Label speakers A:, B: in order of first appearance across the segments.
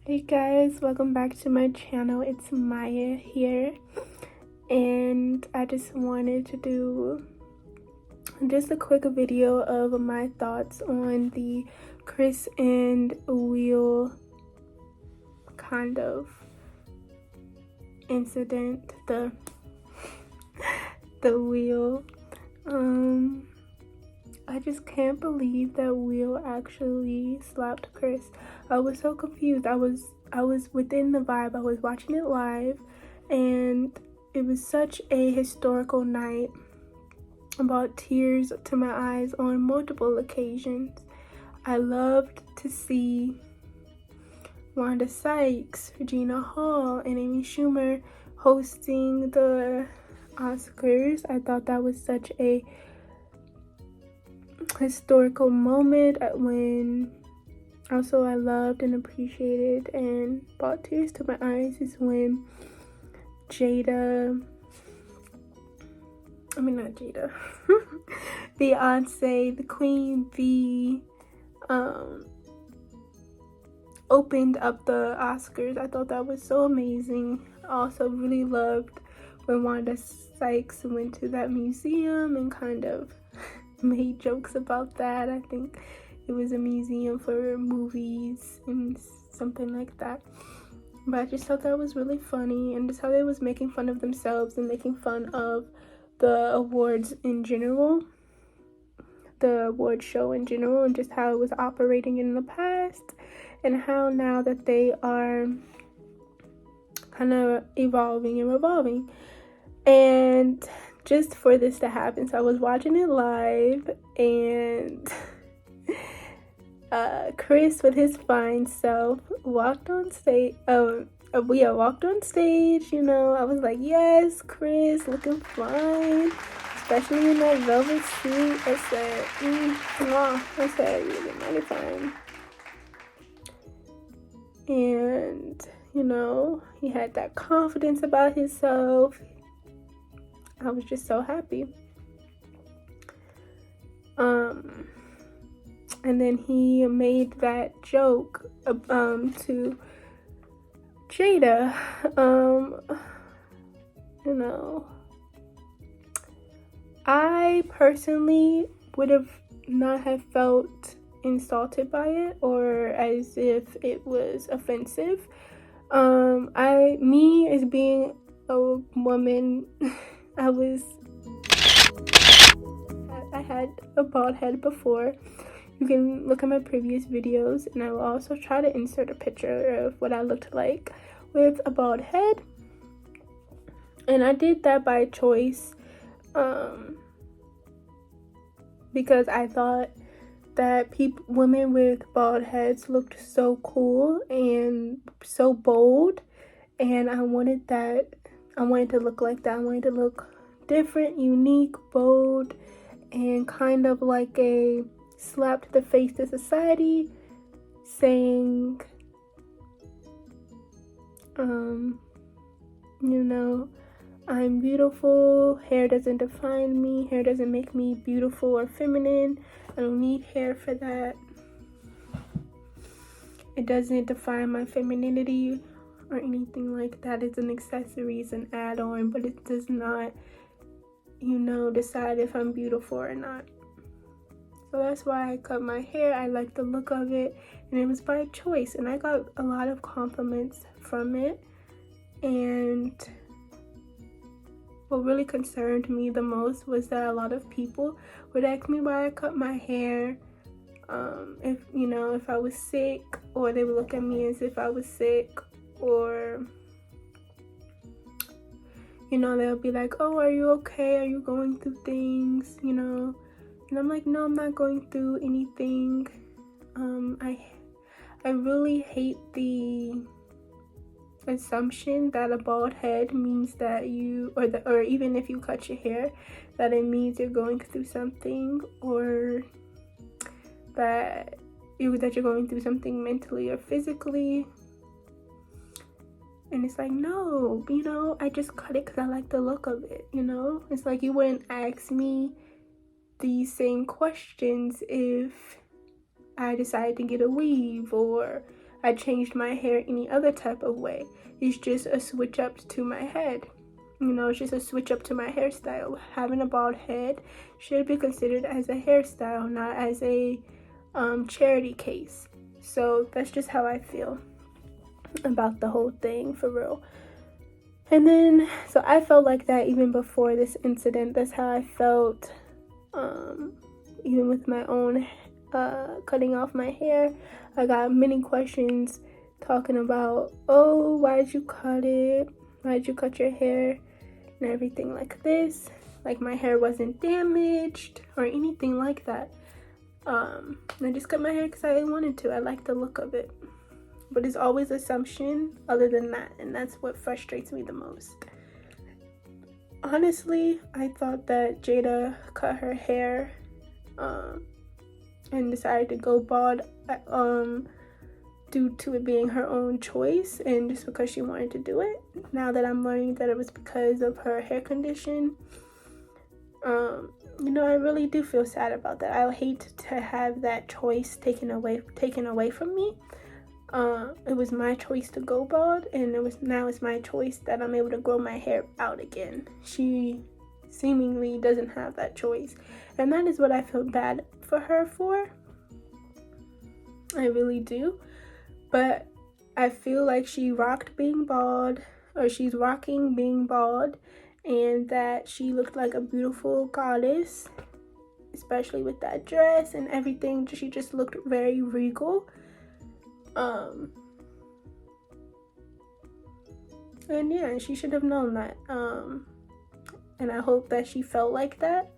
A: Hey guys, welcome back to my channel. It's Maya here, and I just wanted to do just a quick video of my thoughts on the Chris and Will kind of incident, the wheel. I just can't believe that Will actually slapped Chris. I was so confused. I was within the vibe. I was watching it live, and it was such a historical night. I brought tears to my eyes on multiple occasions. I loved to see Wanda Sykes, Regina Hall, and Amy Schumer hosting the Oscars. I thought that was such a historical moment. When also I loved and appreciated and brought tears to my eyes is when Beyonce, the Queen V, opened up the Oscars. I thought that was so amazing. I also really loved when Wanda Sykes went to that museum and kind of made jokes about that. I think it was a museum for movies and something like that. But I just thought that was really funny, and just how they was making fun of themselves and making fun of the awards in general, the award show in general, and just how it was operating in the past, and how now that they are kind of evolving and revolving. And just for this to happen, so I was watching it live, and Chris with his fine self walked on stage. Walked on stage, you know. I was like, yes, Chris, looking fine, especially in that velvet suit. I said, you're looking mighty fine. And, you know, he had that confidence about himself. I was just so happy. And then he made that joke to Jada. You know, I personally would have not have felt insulted by it or as if it was offensive. Me as being a woman, I had a bald head before. You can look at my previous videos, and I will also try to insert a picture of what I looked like with a bald head. And I did that by choice, because I thought that women with bald heads looked so cool and so bold, and I wanted to look like that. I wanted to look different, unique, bold, and kind of like a slap to the face to society, saying, you know, I'm beautiful, hair doesn't define me, hair doesn't make me beautiful or feminine, I don't need hair for that, it doesn't define my femininity or anything like that. It's an accessory, it's an add-on, but it does not, you know, decide if I'm beautiful or not. So that's why I cut my hair. I like the look of it, and it was by choice, and I got a lot of compliments from it. And what really concerned me the most was that a lot of people would ask me why I cut my hair, if I was sick, or they would look at me as if I was sick, or they'll be like, oh, are you okay, are you going through things, and I'm like, no, I'm not going through anything. I really hate the assumption that a bald head means that or even if you cut your hair, that it means you're going through something, or that you're going through something mentally or physically. And it's like, no, I just cut it because I like the look of it, It's like you wouldn't ask me these same questions if I decided to get a weave, or I changed my hair any other type of way. It's just a switch up to my head. You know, it's just a switch up to my hairstyle. Having a bald head should be considered as a hairstyle, not as a charity case. So that's just how I feel about the whole thing, for real. And then, so I felt like that even before this incident. That's how I felt, even with my own cutting off my hair. I got many questions talking about, oh, why'd you cut it? Why'd you cut your hair? And everything like this. Like my hair wasn't damaged or anything like that. I just cut my hair because I wanted to. I like the look of it. But it's always assumption other than that. And that's what frustrates me the most. Honestly, I thought that Jada cut her hair and decided to go bald due to it being her own choice and just because she wanted to do it. Now that I'm learning that it was because of her hair condition, you know, I really do feel sad about that. I hate to have that choice taken away from me. It was my choice to go bald, and now it's my choice that I'm able to grow my hair out again. She seemingly doesn't have that choice, and that is what I feel bad for her for. I really do. But I feel like she rocked being bald, or she's rocking being bald, and that she looked like a beautiful goddess, especially with that dress and everything. She just looked very regal. And yeah, she should have known that. And I hope that she felt like that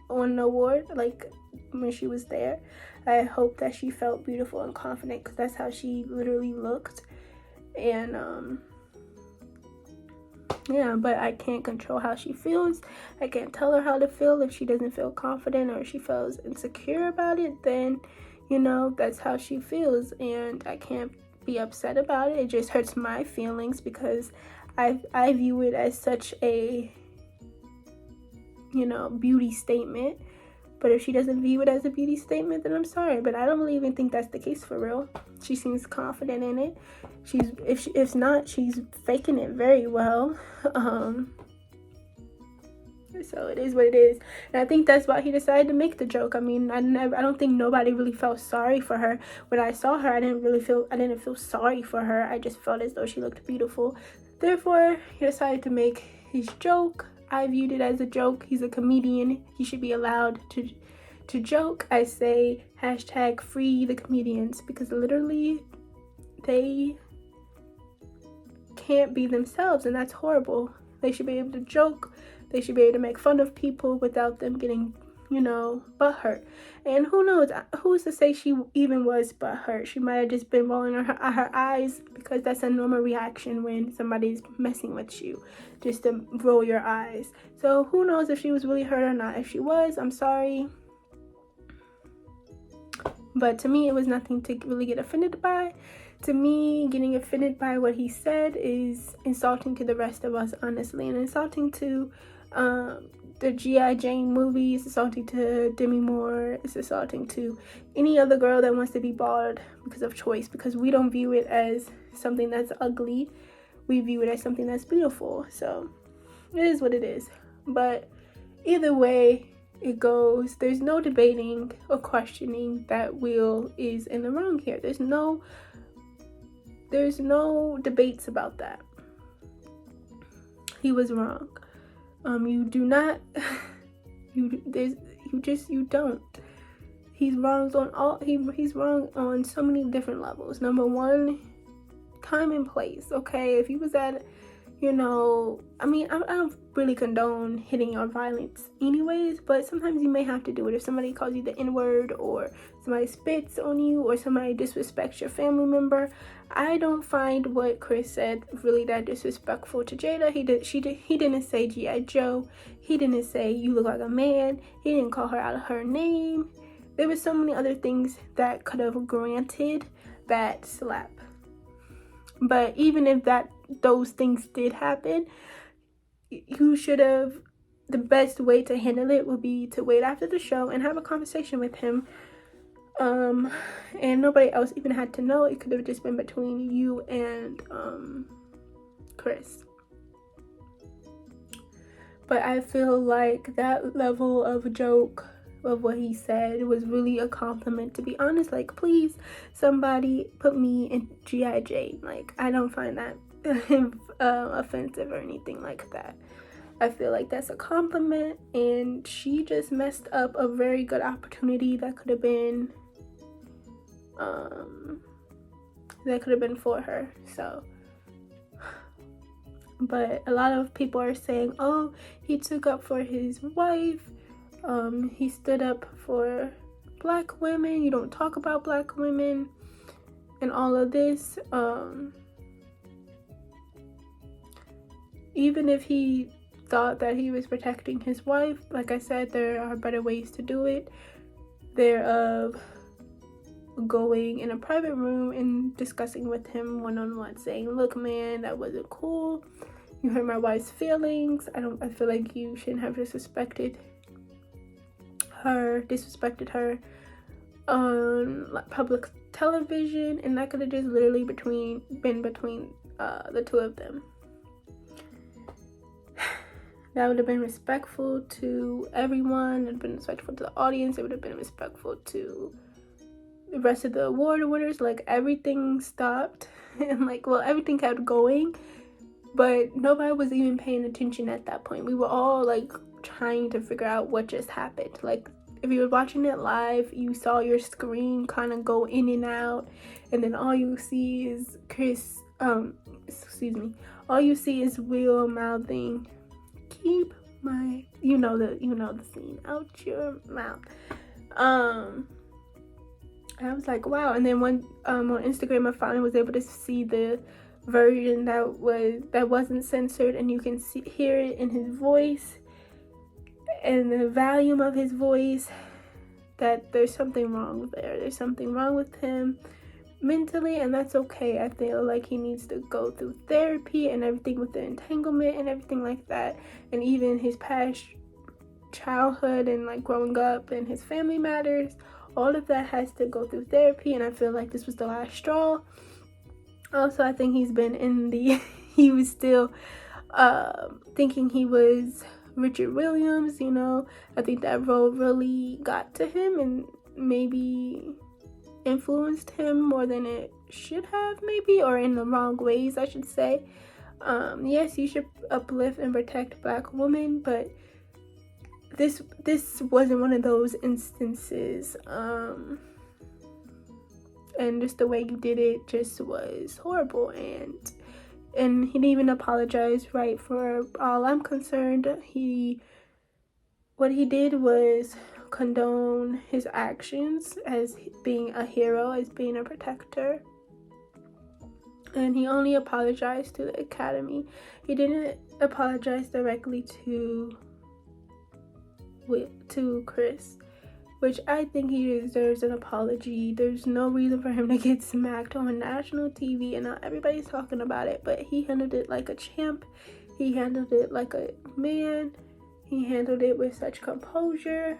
A: on the award, like when she was there. I hope that she felt beautiful and confident, because that's how she literally looked. And yeah, but I can't control how she feels. I can't tell her how to feel. If she doesn't feel confident or she feels insecure about it, then, you know, that's how she feels, and I can't be upset about it. It just hurts my feelings because I view it as such a, you know, beauty statement. But if she doesn't view it as a beauty statement, then I'm sorry. But I don't really even think that's the case for real. She seems confident in it. If not, she's faking it very well. So it is what it is. And I think that's why he decided to make the joke. I mean, I don't think nobody really felt sorry for her. When I saw her, I didn't feel sorry for her. I just felt as though she looked beautiful. Therefore, he decided to make his joke. I viewed it as a joke. He's a comedian. He should be allowed to joke. I say hashtag free the comedians, because literally they can't be themselves, and that's horrible. They should be able to joke. They should be able to make fun of people without them getting, you know, butthurt. And who knows, who's to say she even was butthurt? She might have just been rolling her eyes, because that's a normal reaction when somebody's messing with you, just to roll your eyes. So who knows if she was really hurt or not. If she was, I'm sorry. But to me, it was nothing to really get offended by. To me, getting offended by what he said is insulting to the rest of us, honestly, and insulting to the G.I. Jane movies, assaulting to Demi Moore, it's assaulting to any other girl that wants to be bald because of choice, because we don't view it as something that's ugly. We view it as something that's beautiful. So it is what it is. But either way it goes, there's no debating or questioning that Will is in the wrong here. There's no debates about that. He was wrong. You do not, you don't. He's wrong on he's wrong on so many different levels. Number one, time and place, okay? If he was at, you know, I mean, I don't really condone hitting or violence anyways, but sometimes you may have to do it. If somebody calls you the N-word, or somebody spits on you, or somebody disrespects your family member, I don't find what Chris said really that disrespectful to Jada. He didn't say G.I. Joe. He didn't say you look like a man. He didn't call her out of her name. There were so many other things that could have granted that slap. But even if those things did happen, you should have, the best way to handle it would be to wait after the show and have a conversation with him And nobody else even had to know. It could have just been between you and Chris. But I feel like that level of joke of what he said was really a compliment, to be honest. Like, please, somebody put me in G.I. Jane. Like, I don't find that offensive or anything like that. I feel like that's a compliment, and she just messed up a very good opportunity that could have been for her. So, but a lot of people are saying, oh, he took up for his wife, he stood up for black women, you don't talk about black women, and all of this. Even if he thought that he was protecting his wife, like I said, there are better ways to do it. Thereof going in a private room and discussing with him one-on-one, saying, look, man, that wasn't cool, you hurt my wife's feelings. I feel like you shouldn't have disrespected her on like public television. And that could have just literally been between the two of them. That would have been respectful to everyone. It would have been respectful to the audience. It would have been respectful to the rest of the award winners. Like, everything stopped and like, well, everything kept going, but nobody was even paying attention at that point. We were all like trying to figure out what just happened. Like, if you were watching it live, you saw your screen kind of go in and out, and then all you see is all you see is Will mouthing, keep my, you know the scene, out your mouth. I was like, wow. And then on Instagram, I finally was able to see the version that wasn't censored, and you can hear it in his voice and the volume of his voice, that there's something wrong there. There's something wrong with him mentally, and that's okay. I feel like he needs to go through therapy and everything with the entanglement and everything like that, and even his past childhood and like growing up and his family matters. All of that has to go through therapy, and I feel like this was the last straw. Also, I think he's been he was still thinking he was Richard Williams, you know. I think that role really got to him and maybe influenced him more than it should have, maybe, or in the wrong ways, I should say. Yes, you should uplift and protect black women, but this wasn't one of those instances. And just the way you did it just was horrible, and he didn't even apologize, right? For all I'm concerned, what he did was condone his actions as being a hero, as being a protector, and he only apologized to the Academy. He didn't apologize directly to Chris, which I think he deserves an apology. There's no reason for him to get smacked on national TV, and now everybody's talking about it, but he handled it like a champ. He handled it like a man. He handled it with such composure.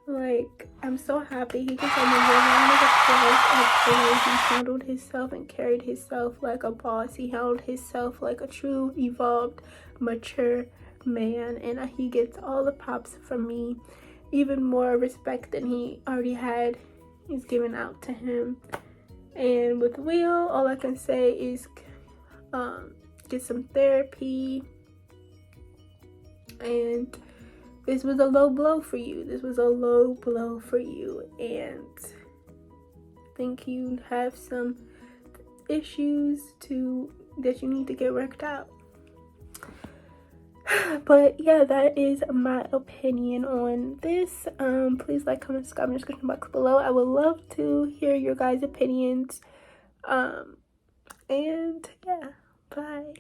A: Like, I'm so happy. He gets a round of applause of the way he handled himself and carried himself like a boss. He handled himself like a true, evolved, mature man, and he gets all the props from me. Even more respect than he already had is given out to him. And with Will, all I can say is get some therapy. And this was a low blow for you. And I think you have some issues that you need to get worked out. But yeah, that is my opinion on this. Please like, comment, subscribe in the description box below. I would love to hear your guys' opinions. And yeah, bye.